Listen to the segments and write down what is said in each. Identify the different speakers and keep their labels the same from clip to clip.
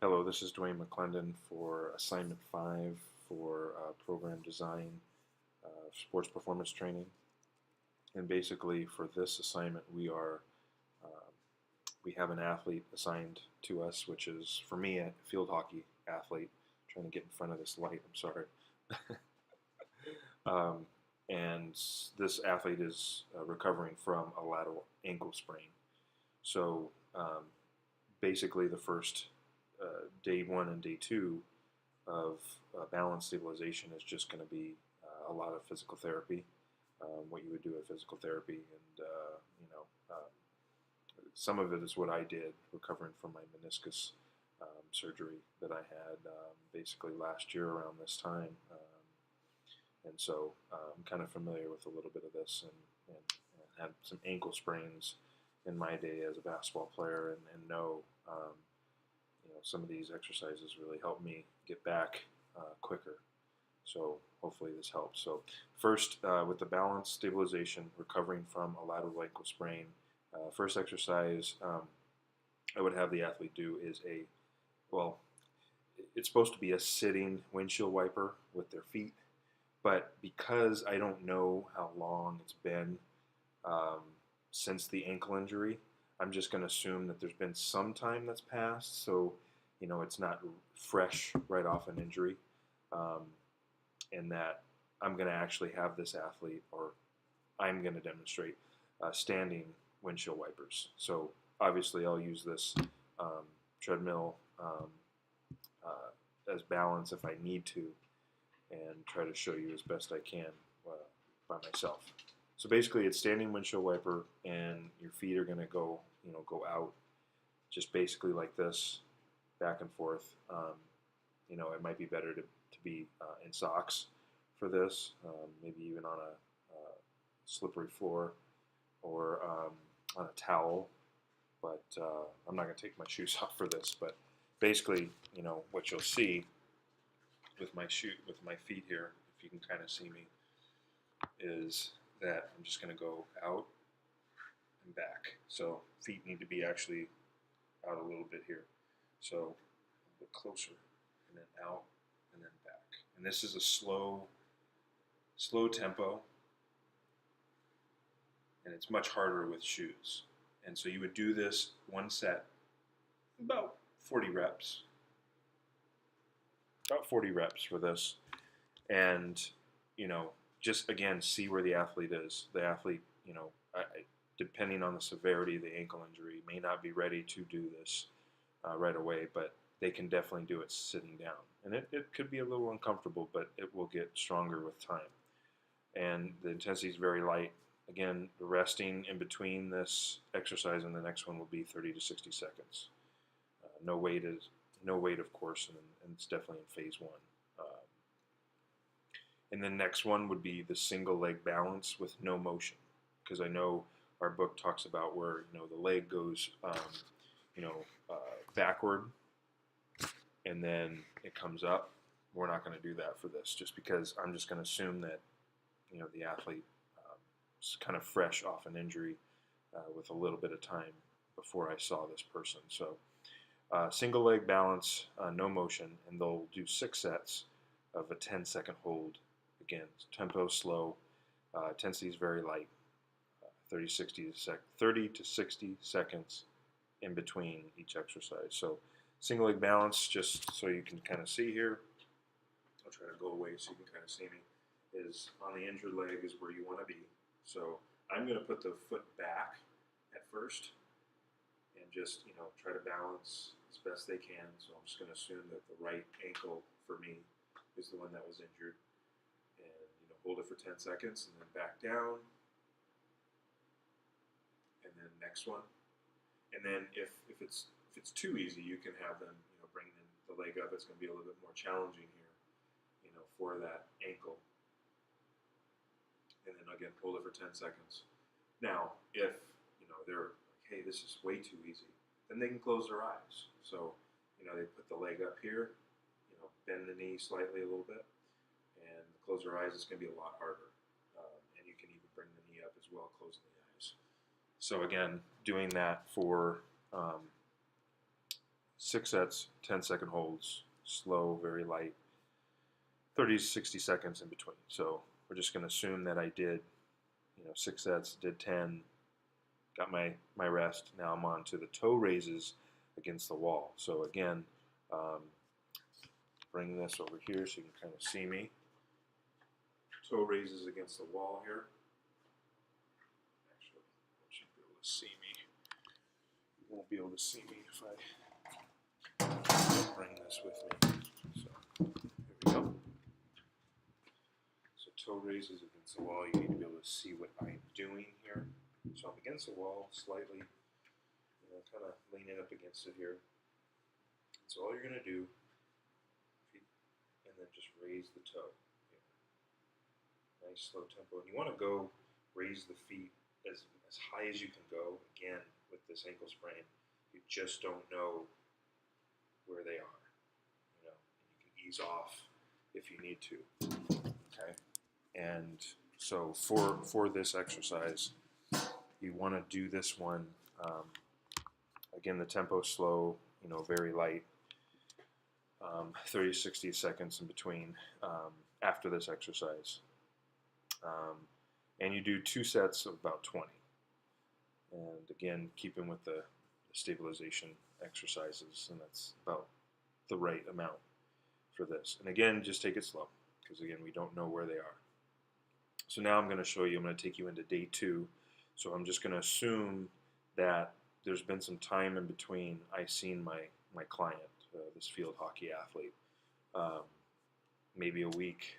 Speaker 1: Hello, this is Dwayne McClendon for assignment 5 for program design, sports performance training. And basically for this assignment uh, we have an athlete assigned to us, which is for me a field hockey athlete. I'm trying to get in front of this light, I'm sorry. um, and this athlete is recovering from a lateral ankle sprain. So basically the first day 1 and day 2 of balance stabilization is just going to be a lot of physical therapy, what you would do at physical therapy, and some of it is what I did, recovering from my meniscus surgery that I had basically last year around this time, and so I'm kind of familiar with a little bit of this, and had some ankle sprains in my day as a basketball player, and know some of these exercises really help me get back quicker. So hopefully this helps. So first, with the balance stabilization, recovering from a lateral ankle sprain, first exercise I would have the athlete do is well, it's supposed to be a sitting windshield wiper with their feet, but because I don't know how long it's been um, since the ankle injury, I'm just going to assume that there's been some time that's passed, so it's not fresh right off an injury, um, and that I'm going to actually have this athlete, or I'm going to demonstrate standing windshield wipers. So obviously, I'll use this treadmill as balance if I need to, and try to show you as best I can by myself. So basically, it's standing windshield wiper, and your feet are going to go out, just basically like this, back and forth. It might be better to be in socks for this, maybe even on a slippery floor, or on a towel. But I'm not going to take my shoes off for this. But basically, what you'll see with my feet here, if you can kind of see me, is that I'm just going to go out and back. So feet need to be actually out a little bit here. So a bit closer, and then out, and then back. And this is a slow tempo, and it's much harder with shoes. And so you would do this one set, about 40 reps, for this, and just again see where the athlete is. The athlete, depending on the severity of the ankle injury, may not be ready to do this right away, but they can definitely do it sitting down. And it could be a little uncomfortable, but it will get stronger with time. And the intensity is very light. Again, the resting in between this exercise and the next one will be 30 to 60 seconds. No weight, of course, and it's definitely in phase 1. And the next one would be the single leg balance with no motion, because I know our book talks about where the leg goes backward and then it comes up. We're not going to do that for this, just because I'm just going to assume that the athlete is kind of fresh off an injury with a little bit of time before I saw this person. So single leg balance, no motion, and they'll do 6 sets of a 10-second hold. Again, tempo slow, intensity is very light, 30 to 60 seconds in between each exercise. So single leg balance, just so you can kind of see here, I'll try to go away so you can kind of see me, is on the injured leg is where you want to be. So I'm going to put the foot back at first and just try to balance as best they can. So I'm just going to assume that the right ankle for me is the one that was injured, and hold it for 10 seconds and then back down, and then next one. And then if it's too easy, you can have them bring the leg up. It's going to be a little bit more challenging here, for that ankle. And then again, hold it for 10 seconds. Now, if they're like, hey, this is way too easy, then they can close their eyes. So they put the leg up here, bend the knee slightly a little bit, and close their eyes. It's going to be a lot harder, and you can even bring the knee up as well, closing the eyes. So again, doing that for 6 sets, 10-second holds, slow, very light, 30 to 60 seconds in between. So we're just going to assume that I did 6 sets, did 10, got my rest. Now I'm on to the toe raises against the wall. So again, bring this over here so you can kind of see me. Toe raises against the wall here. Actually, you should be able to see me. You won't be able to see me if I bring this with me. So here we go. So toe raises against the wall. You need to be able to see what I'm doing here. So I'm against the wall slightly, kind of leaning up against it here. So all you're going to do, and then just raise the toe. Nice slow tempo. And you want to go raise the feet as high as you can go. Again, with this ankle sprain, you just don't know where they are. And you can ease off if you need to. Okay. And so for this exercise, you want to do this one. Again, the tempo slow, very light. 30 to 60 seconds in between after this exercise. And you do 2 sets of about 20. And again, keeping with the stabilization exercises, and that's about the right amount for this. And again, just take it slow, because again, we don't know where they are. So now I'm going to show you, I'm going to take you into day 2. So I'm just going to assume that there's been some time in between I seen my client, this field hockey athlete. Maybe a week,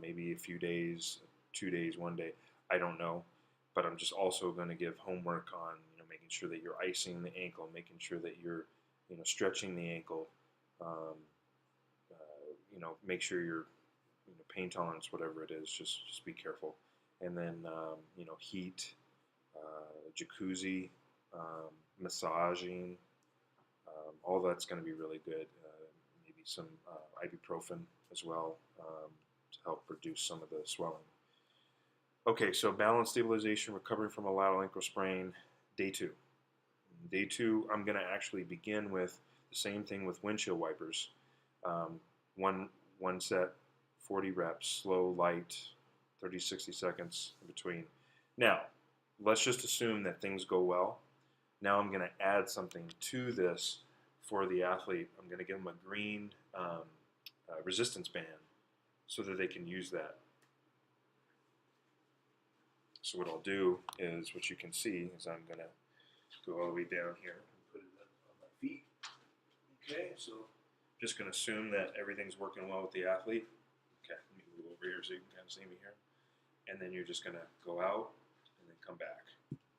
Speaker 1: maybe a few days, 2 days, 1 day, I don't know. But I'm just also going to give homework on making sure that you're icing the ankle, making sure that you're stretching the ankle. Make sure you're pain tolerance, whatever it is, just be careful. And then heat, jacuzzi, massaging, all that's going to be really good. Maybe some ibuprofen as well to help reduce some of the swelling. Okay, so balance, stabilization, recovering from a lateral ankle sprain, day 2. Day 2, I'm going to actually begin with the same thing with windshield wipers. One set, 40 reps, slow, light, 30, 60 seconds in between. Now, let's just assume that things go well. Now I'm going to add something to this for the athlete. I'm going to give them a green resistance band so that they can use that. So what I'll do is, what you can see is I'm going to go all the way down here and put it on my feet. Okay, so I'm just going to assume that everything's working well with the athlete. Okay, let me move over here so you can kind of see me here. And then you're just going to go out and then come back.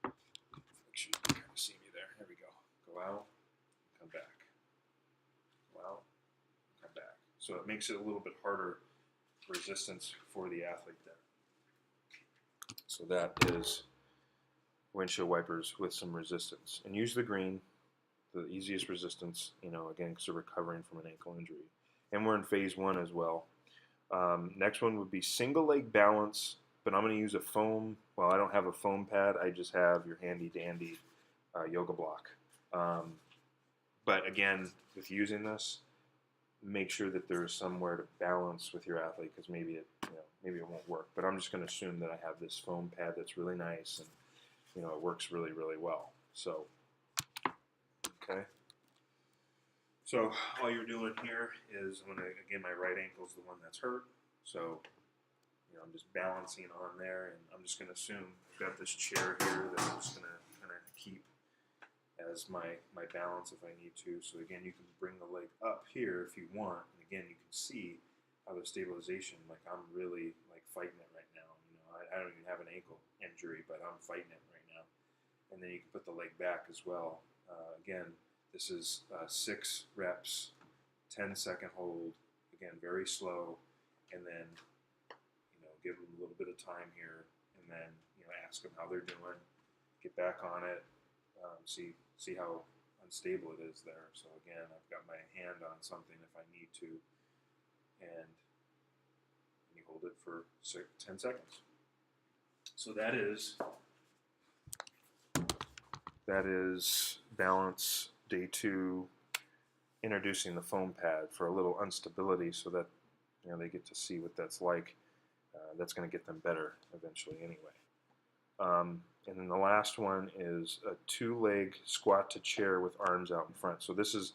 Speaker 1: Make sure you can kind of see me there. There we go. Go out, come back. Go out, come back. So it makes it a little bit harder resistance for the athlete there. So that is windshield wipers with some resistance. And use the green, the easiest resistance, again, because they're recovering from an ankle injury. And we're in phase 1 as well. Next one would be single leg balance, but I'm going to use a foam. Well, I don't have a foam pad. I just have your handy dandy yoga block. But again, with using this, make sure that there's somewhere to balance with your athlete, because maybe it won't work. But I'm just going to assume that I have this foam pad that's really nice, and it works really, really well. So, okay. So all you're doing here is, again, my right ankle is the one that's hurt. So, I'm just balancing on there, and I'm just going to assume I've got this chair here that I'm just going to kind of keep as my balance if I need to. So again, you can bring the leg up here if you want. And again, you can see how the stabilization, I'm really fighting it right now. I don't even have an ankle injury, but I'm fighting it right now. And then you can put the leg back as well. Again, this is 6 reps, 10-second hold. Again, very slow. And then, give them a little bit of time here, and then, ask them how they're doing. Get back on it. See how unstable it is there. So again, I've got my hand on something if I need to, and you hold it for 10 seconds. So that is balance day 2, introducing the foam pad for a little instability so that they get to see what that's like. That's going to get them better eventually anyway. And then the last one is a 2-leg squat to chair with arms out in front. So this is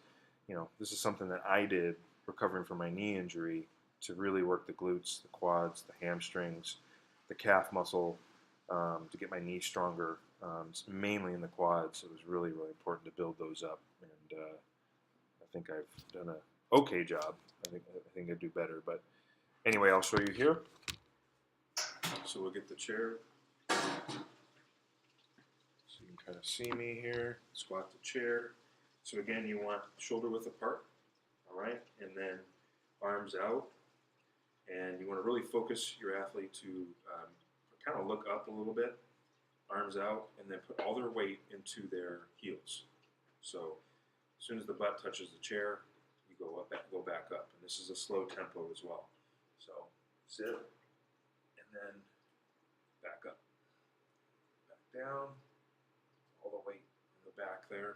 Speaker 1: something that I did recovering from my knee injury to really work the glutes, the quads, the hamstrings, the calf muscle, to get my knee stronger, mainly in the quads. It was really, really important to build those up, and I think I've done an okay job. I think I'd do better, but anyway, I'll show you here. So we'll get the chair. So you can kind of see me here, squat the chair. So again, you want shoulder width apart, all right? And then arms out. And you want to really focus your athlete to kind of look up a little bit, arms out, and then put all their weight into their heels. So as soon as the butt touches the chair, you go back up. And this is a slow tempo as well. So sit, and then back up, back down, all the weight in the back there.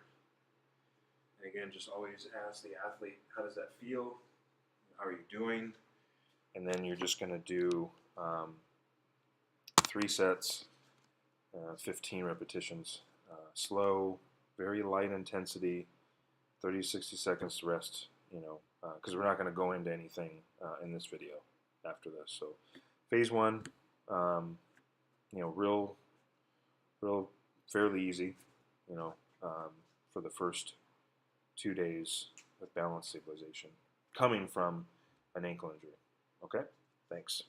Speaker 1: And again, just always ask the athlete, how does that feel? How are you doing? And then you're just going to do 3 sets, 15 repetitions, slow, very light intensity, 30 to 60 seconds to rest, because we're not going to go into anything in this video after this. So phase 1, real fairly easy, for the first 2 days with balance stabilization, coming from an ankle injury. Okay? Thanks.